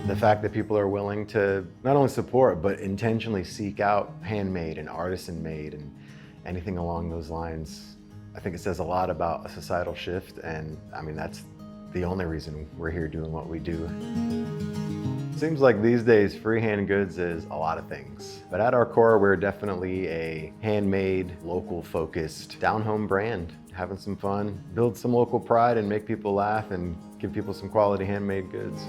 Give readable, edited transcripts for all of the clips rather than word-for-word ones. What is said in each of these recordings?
The fact that people are willing to not only support, but intentionally seek out handmade and artisan made and anything along those lines, I think it says a lot about a societal shift. And I mean, that's the only reason we're here doing what we do. Seems like these days Freehand Goods is a lot of things, but at our core, we're definitely a handmade, local focused, down-home brand, having some fun, build some local pride and make people laugh and give people some quality handmade goods.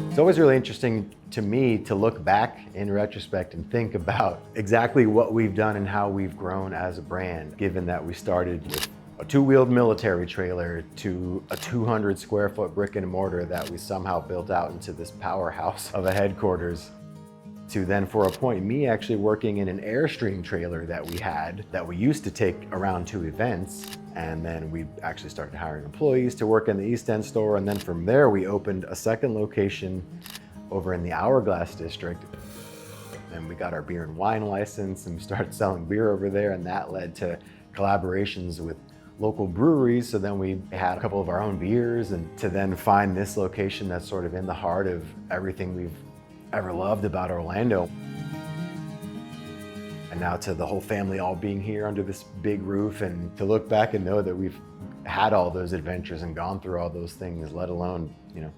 It's always really interesting to me to look back in retrospect and think about exactly what we've done and how we've grown as a brand, given that we started with a two-wheeled military trailer to a 200 square foot brick and mortar that we somehow built out into this powerhouse of a headquarters, to then for a point, me actually working in an Airstream trailer that we used to take around to events. And then we actually started hiring employees to work in the East End store. And then from there, we opened a second location over in the Hourglass district. And we got our beer and wine license and started selling beer over there. And that led to collaborations with local breweries. So then we had a couple of our own beers, and to then find this location that's sort of in the heart of everything we've ever loved about Orlando. And now to the whole family all being here under this big roof, and to look back and know that we've had all those adventures and gone through all those things, let alone,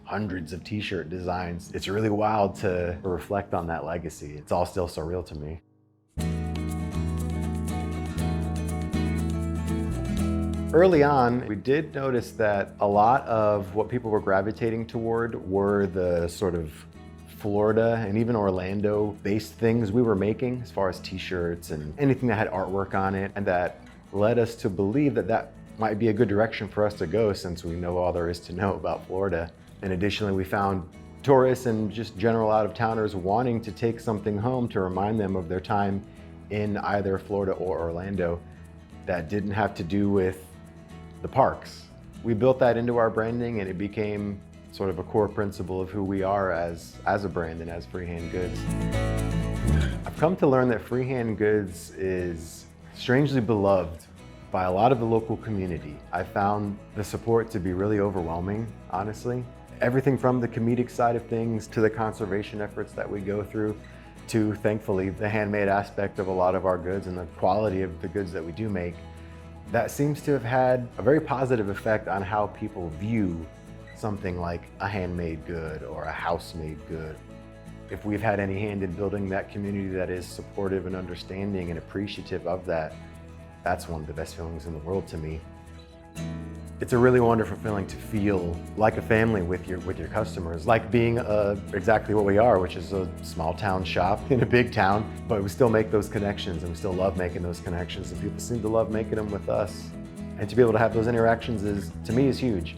hundreds of t-shirt designs. It's really wild to reflect on that legacy. It's all still surreal to me. Early on, we did notice that a lot of what people were gravitating toward were the sort of Florida and even Orlando-based things we were making, as far as t-shirts and anything that had artwork on it, and that led us to believe that that might be a good direction for us to go, since we know all there is to know about Florida. And additionally, we found tourists and just general out-of-towners wanting to take something home to remind them of their time in either Florida or Orlando that didn't have to do with the parks. We built that into our branding, and it became sort of a core principle of who we are as a brand and as Freehand Goods. I've come to learn that Freehand Goods is strangely beloved by a lot of the local community. I found the support to be really overwhelming, honestly. Everything from the comedic side of things to the conservation efforts that we go through, to thankfully the handmade aspect of a lot of our goods and the quality of the goods that we do make. That seems to have had a very positive effect on how people view something like a handmade good or a house-made good. If we've had any hand in building that community that is supportive and understanding and appreciative of that, that's one of the best feelings in the world to me. It's a really wonderful feeling to feel like a family with your customers, like being exactly what we are, which is a small town shop in a big town, but we still make those connections, and we still love making those connections, and people seem to love making them with us. And to be able to have those interactions to me is huge.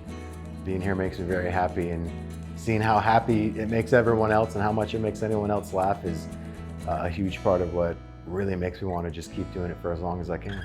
Being here makes me very happy, and seeing how happy it makes everyone else and how much it makes anyone else laugh is a huge part of what really makes me want to just keep doing it for as long as I can.